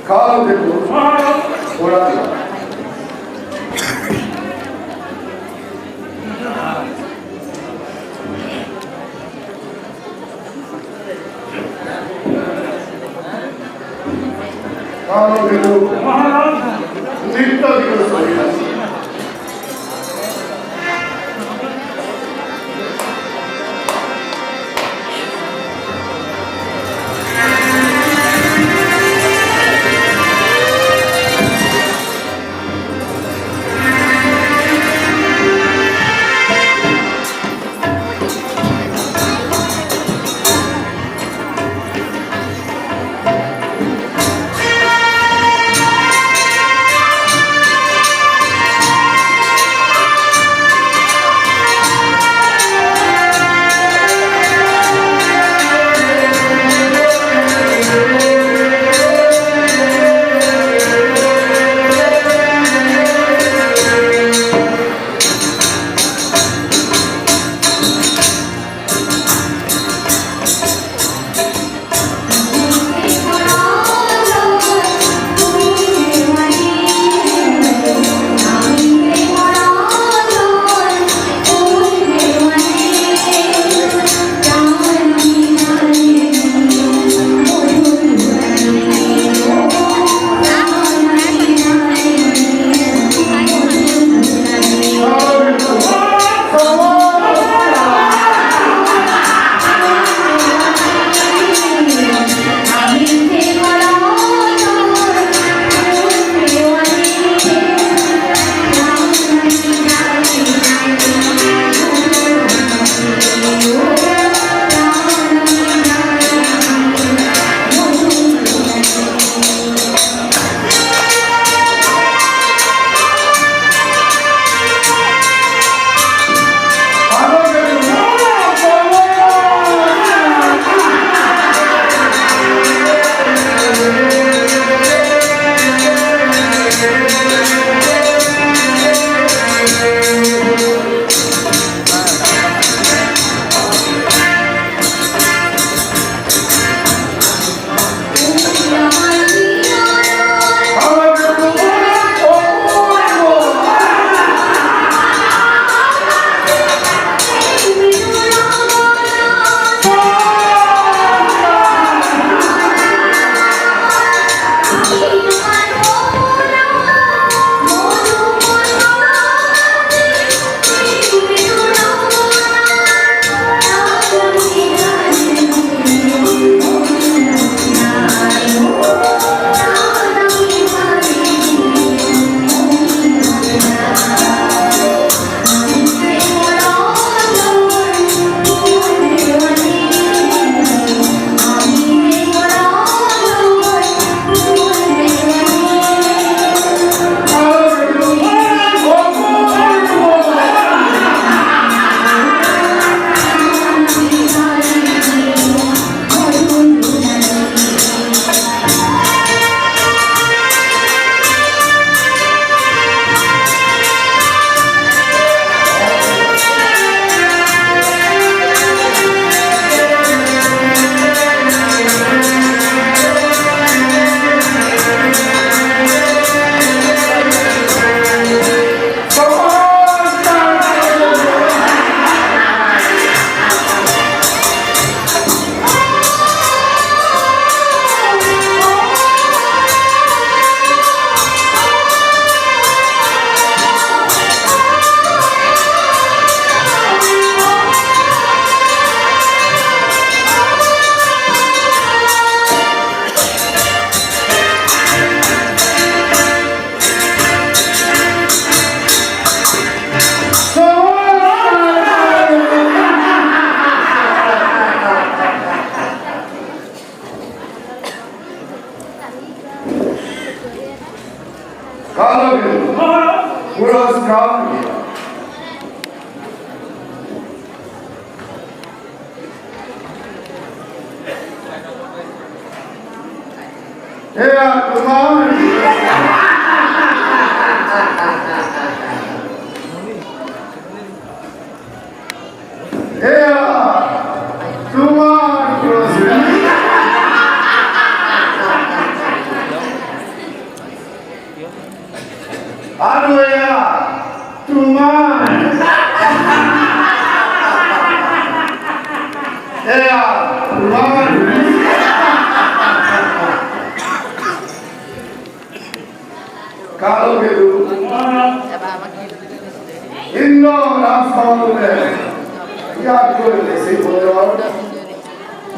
川野でご覧ください。川野でツイッターでください。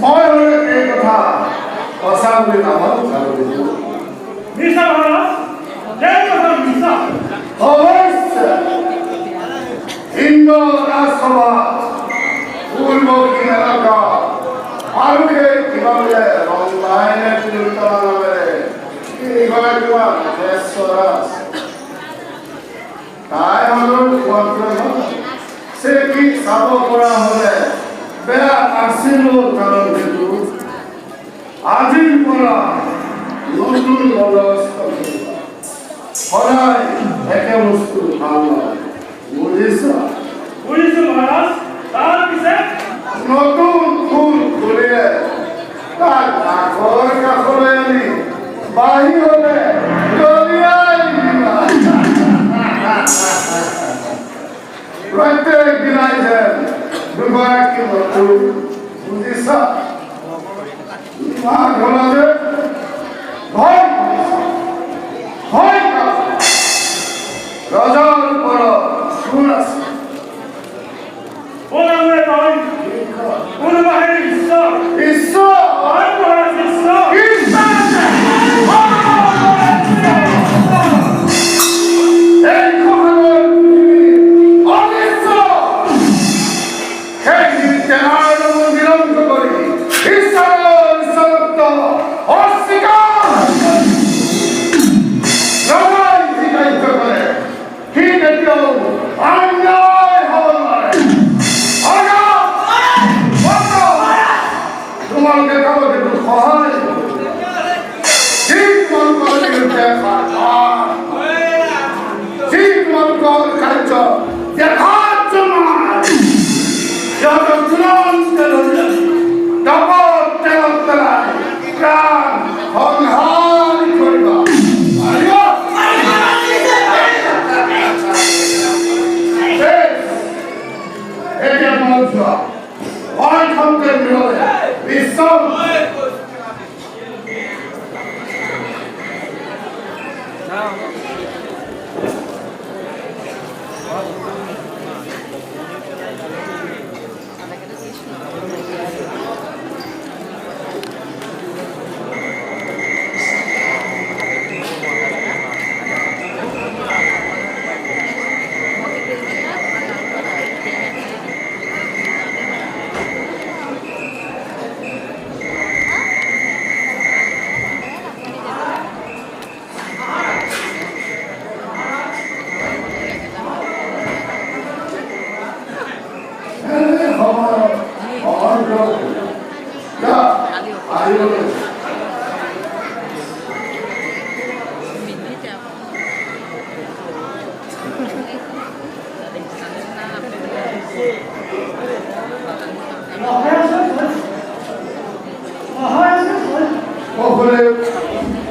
মই হলে এই কথা সঁচা বুলি নাভাবো জানো মিছা মহারাজ এই কথা মিছা অবশ্য ইন্দ্র রাজসভা পূর্ব এলাকা আলুকে কিভাবে রংলাইনে তিলুত্তলা নামে এইভাবে তোমার দেশরাজ তাই হলো সে কি চাব পৰা হলে বেয়া আছিল কাৰণ কিন্তু আজিৰ পৰা নতুন বন্দবস্ত সদায় একে বস্তু ভাল নহয় বুজিছা বুঝিছো মহাৰাজ তাৰ পিছে নতুন ফুল খুলিলে তাক আগৰ কাষলৈ আনি বাহিৰলৈ দলিয়াই দিবা প্ৰত্যেক দিনাই যেন দুগৰাকী নতুন বুজিছা ইমান ঘৰতে ভয় ভয় ৰজাৰ ওপৰত চোৰ আছে ওনামে নয় উনবাহেৰ ঈশ্বৰ ঈশ্বৰ আর মহারাজ ঈশ্বর এই খবর অনিশ্চ সেই নিত্যানন্দ নিরন্ত করি ঈশ্বর ঈশ্বরত্ব অস্বীকার রমাই স্বীকারিত করে কি কেতিয়াও অন্যায় হব নোৱাৰে তোমালোকে কামত একো সহায় ঠিক তোমালোকৰ বিৰুদ্ধে যি তোমালোকৰ কাৰ্য দেখাৰ সিহঁতক তুলন্তে ডবত তেলত পেলাই প্ৰাণ সংহাৰ কৰিবা এতিয়া তোমালোক যোৱা অৰ্থকে মিললে বিশ্ব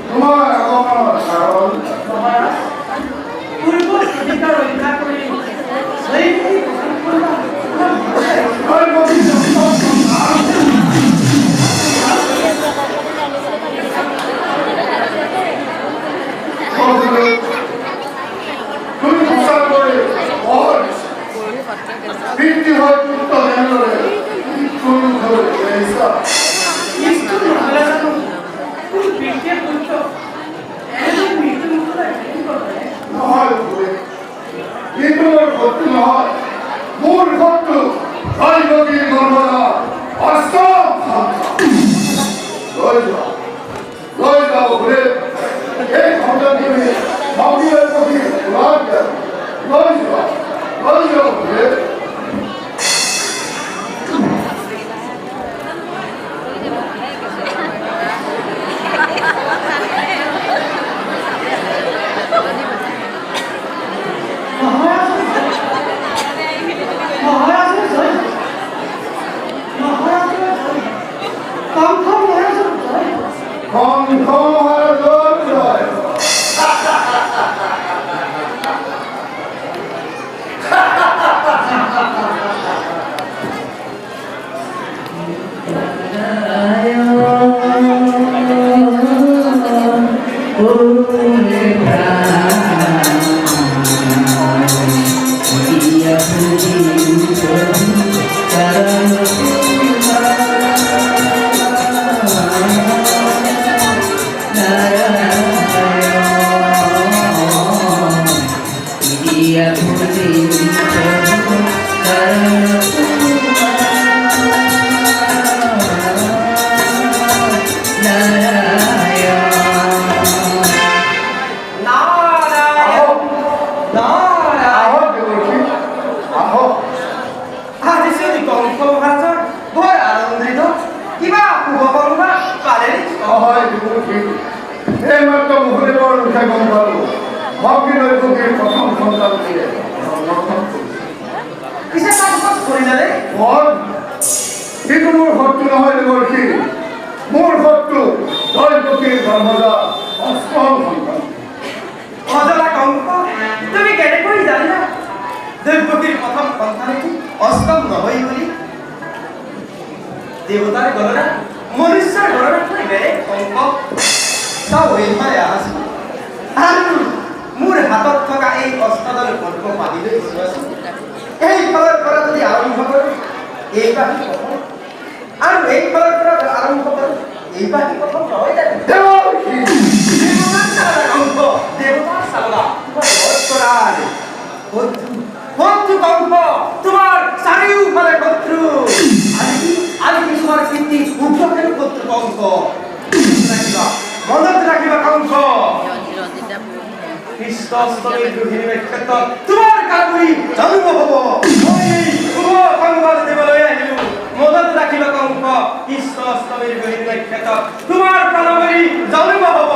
তোমাৰ আগমনৰ কাৰণ পূর্ব অধিকার রক্ষা করে সেই তুমি প্রচার করে বৃদ্ধি হয় পুত্র জ্ঞানরে কোনো খবর এইসব মৃত্যু মহারাজ কোন পিঠে পুত্র এই মৃত্যু নহয় কিন্তু মোৰ শত্ৰু নহয় মোৰ শত্ৰু দৈৱকী গৰ্ভৰা অষ্টম লৈ যোৱা বোলে এই সন্তানখিনি মন্দিৰৰ প্ৰতি লৈ যোৱা বোলে কিন্তু মোৰ শত্ৰু নহয় দেৱৰ্ষী, মোৰ শত্ৰু দৈৱকীৰ ধৰ্মজা অষ্টম সন্তান। অজলা কংস, তুমি কেনেকৈ জানিলা দৈৱকীৰ প্ৰথম সন্তানেটি অষ্টম নহয় বুলি? দেৱতাৰ গণনা মনুষ্যৰ গণনাতকৈ বেলেগ কংস। চাওঁ এইফালে আছো আৰু মোৰ হাতত থকা এই অষ্টদল পদ্ম পানীলৈ চোৱাচোন। এইফালৰ পৰা যদি আৰম্ভ কৰোঁ এইবাৰ প্ৰথম, আৰু এইফালৰ পৰা আৰম্ভ কৰোঁ এইবাৰ প্ৰথম নহয় জানো? দেৱতাৰ চালনা শত্ৰু কংস, তোমাৰ চাৰিওফালে শত্ৰু। আজি তোমাৰ কীৰ্তি উগ্ৰকেও শত্ৰু কংস। মনত ৰাখিবা কংস, কৃষ্ণষ্টমীৰ গৃহিণীৰ ক্ষেত্ৰত তোমাৰ কামুৰি জন্ম হব। মই শুভ সংবাদ দিবলৈ আহিলো। মনত ৰাখিবা কংস, কৃষ্ণষ্টমীৰ গৃহিণীৰ ক্ষেত্ৰত তোমাৰ কামুৰি জন্ম হব।